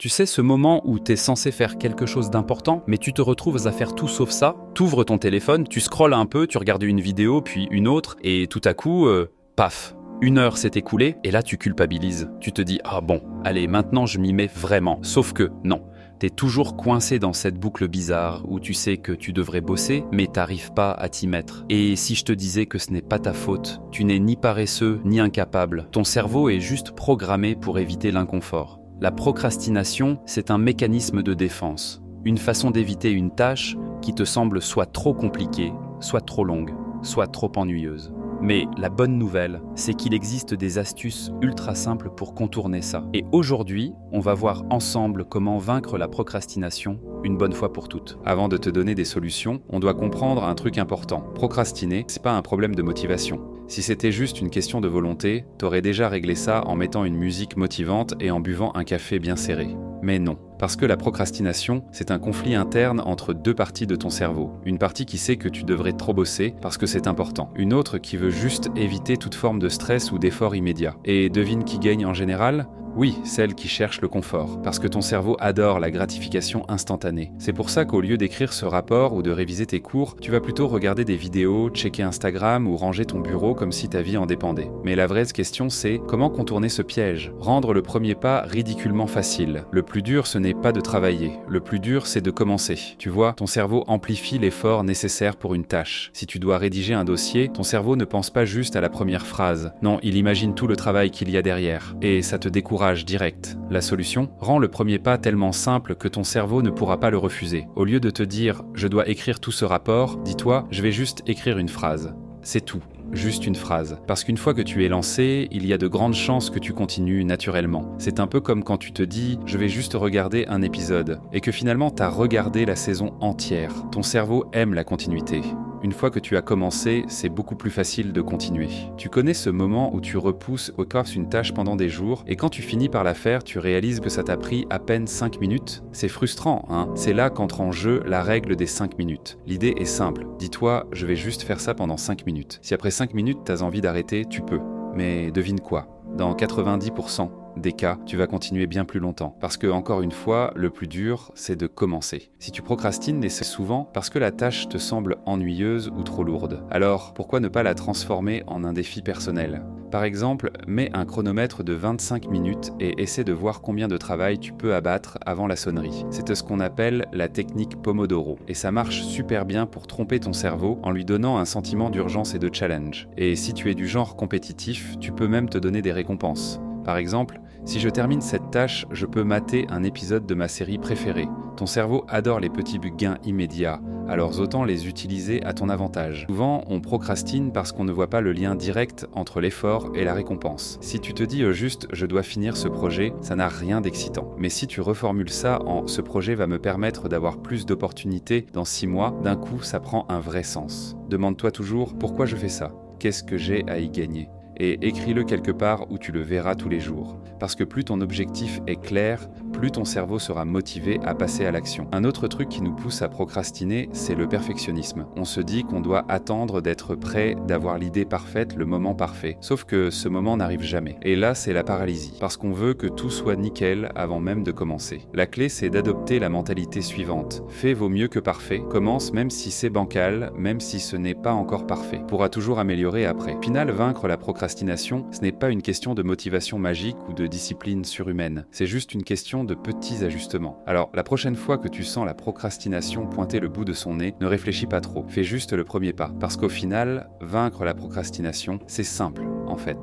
Tu sais, ce moment où t'es censé faire quelque chose d'important, mais tu te retrouves à faire tout sauf ça, t'ouvres ton téléphone, tu scrolles un peu, tu regardes une vidéo, puis une autre, et tout à coup, paf, 1 heure s'est écoulée, et là tu culpabilises. Tu te dis, ah bon, allez, maintenant je m'y mets vraiment. Sauf que, non. T'es toujours coincé dans cette boucle bizarre où tu sais que tu devrais bosser, mais t'arrives pas à t'y mettre. Et si je te disais que ce n'est pas ta faute, tu n'es ni paresseux ni incapable, ton cerveau est juste programmé pour éviter l'inconfort. La procrastination, c'est un mécanisme de défense, une façon d'éviter une tâche qui te semble soit trop compliquée, soit trop longue, soit trop ennuyeuse. Mais la bonne nouvelle, c'est qu'il existe des astuces ultra simples pour contourner ça. Et aujourd'hui, on va voir ensemble comment vaincre la procrastination une bonne fois pour toutes. Avant de te donner des solutions, on doit comprendre un truc important. Procrastiner, c'est pas un problème de motivation. Si c'était juste une question de volonté, t'aurais déjà réglé ça en mettant une musique motivante et en buvant un café bien serré. Mais non. Parce que la procrastination, c'est un conflit interne entre deux parties de ton cerveau. Une partie qui sait que tu devrais trop bosser parce que c'est important. Une autre qui veut juste éviter toute forme de stress ou d'effort immédiat. Et devine qui gagne en général ? Oui, celle qui cherche le confort, parce que ton cerveau adore la gratification instantanée. C'est pour ça qu'au lieu d'écrire ce rapport ou de réviser tes cours, tu vas plutôt regarder des vidéos, checker Instagram ou ranger ton bureau comme si ta vie en dépendait. Mais la vraie question c'est, comment contourner ce piège ? Rendre le premier pas ridiculement facile. Le plus dur, ce n'est pas de travailler. Le plus dur, c'est de commencer. Tu vois, ton cerveau amplifie l'effort nécessaire pour une tâche. Si tu dois rédiger un dossier, ton cerveau ne pense pas juste à la première phrase. Non, il imagine tout le travail qu'il y a derrière. Et ça te décourage direct. La solution ? Rends le premier pas tellement simple que ton cerveau ne pourra pas le refuser. Au lieu de te dire « je dois écrire tout ce rapport », dis-toi « je vais juste écrire une phrase ». C'est tout. Juste une phrase. Parce qu'une fois que tu es lancé, il y a de grandes chances que tu continues naturellement. C'est un peu comme quand tu te dis « je vais juste regarder un épisode » et que finalement t'as regardé la saison entière. Ton cerveau aime la continuité. Une fois que tu as commencé, c'est beaucoup plus facile de continuer. Tu connais ce moment où tu repousses au corps une tâche pendant des jours et quand tu finis par la faire, tu réalises que ça t'a pris à peine 5 minutes ? C'est frustrant, hein ? C'est là qu'entre en jeu la règle des 5 minutes. L'idée est simple. Dis-toi, je vais juste faire ça pendant 5 minutes. Si après 5 minutes, t'as envie d'arrêter, tu peux. Mais devine quoi ? Dans 90% des cas, tu vas continuer bien plus longtemps. Parce que, encore une fois, le plus dur, c'est de commencer. Si tu procrastines, c'est souvent parce que la tâche te semble ennuyeuse ou trop lourde. Alors, pourquoi ne pas la transformer en un défi personnel ? Par exemple, mets un chronomètre de 25 minutes et essaie de voir combien de travail tu peux abattre avant la sonnerie. C'est ce qu'on appelle la technique Pomodoro. Et ça marche super bien pour tromper ton cerveau en lui donnant un sentiment d'urgence et de challenge. Et si tu es du genre compétitif, tu peux même te donner des récompenses. Par exemple, si je termine cette tâche, je peux mater un épisode de ma série préférée. Ton cerveau adore les petits gains immédiats, alors autant les utiliser à ton avantage. Souvent, on procrastine parce qu'on ne voit pas le lien direct entre l'effort et la récompense. Si tu te dis juste « je dois finir ce projet », ça n'a rien d'excitant. Mais si tu reformules ça en « ce projet va me permettre d'avoir plus d'opportunités dans 6 mois », d'un coup, ça prend un vrai sens. Demande-toi toujours « pourquoi je fais ça ? Qu'est-ce que j'ai à y gagner ?» Et écris-le quelque part où tu le verras tous les jours. Parce que plus ton objectif est clair, plus ton cerveau sera motivé à passer à l'action. Un autre truc qui nous pousse à procrastiner, c'est le perfectionnisme. On se dit qu'on doit attendre d'être prêt, d'avoir l'idée parfaite, le moment parfait. Sauf que ce moment n'arrive jamais. Et là, c'est la paralysie. Parce qu'on veut que tout soit nickel avant même de commencer. La clé, c'est d'adopter la mentalité suivante. Fait vaut mieux que parfait. Commence même si c'est bancal, même si ce n'est pas encore parfait. Pourra toujours améliorer après. Au final, vaincre la procrastination, ce n'est pas une question de motivation magique ou de discipline surhumaine. C'est juste une question de petits ajustements. Alors, la prochaine fois que tu sens la procrastination pointer le bout de son nez, ne réfléchis pas trop. Fais juste le premier pas. Parce qu'au final, vaincre la procrastination, c'est simple, en fait.